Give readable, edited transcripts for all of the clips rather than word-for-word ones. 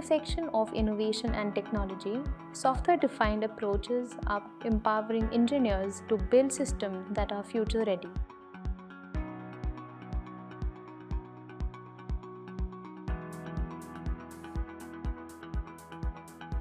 intersection of innovation and technology, software-defined approaches are empowering engineers to build systems that are future-ready.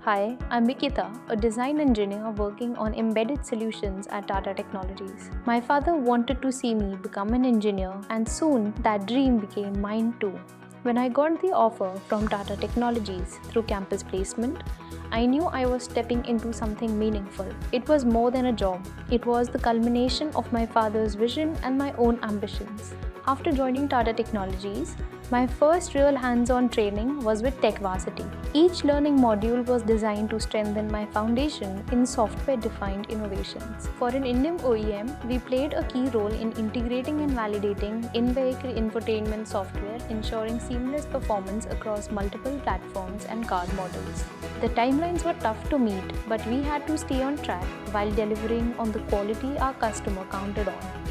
Hi, I'm Nikita, a design engineer working on embedded solutions at Tata Technologies. My father wanted to see me become an engineer, and soon that dream became mine too. When I got the offer from Tata Technologies through campus placement, I knew I was stepping into something meaningful. It was more than a job. It was the culmination of my father's vision and my own ambitions. After joining Tata Technologies, my first real hands-on training was with TechVarsity. Each learning module was designed to strengthen my foundation in software-defined innovations. For an Indian OEM, we played a key role in integrating and validating in-vehicle infotainment software, ensuring seamless performance across multiple platforms and car models. The timelines were tough to meet, but we had to stay on track while delivering on the quality our customer counted on.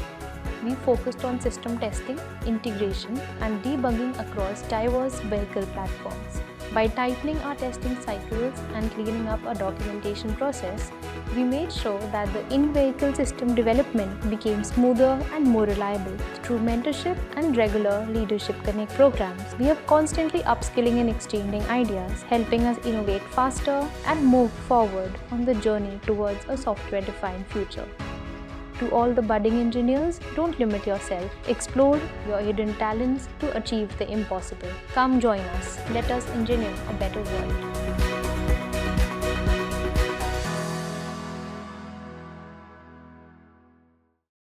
We focused on system testing, integration, and debugging across diverse vehicle platforms. By tightening our testing cycles and cleaning up our documentation process, we made sure that the in-vehicle system development became smoother and more reliable. Through mentorship and regular Leadership Connect programs, we are constantly upskilling and exchanging ideas, helping us innovate faster and move forward on the journey towards a software-defined future. To all the budding engineers, don't limit yourself. Explore your hidden talents to achieve the impossible. Come join us. Let us engineer a better world.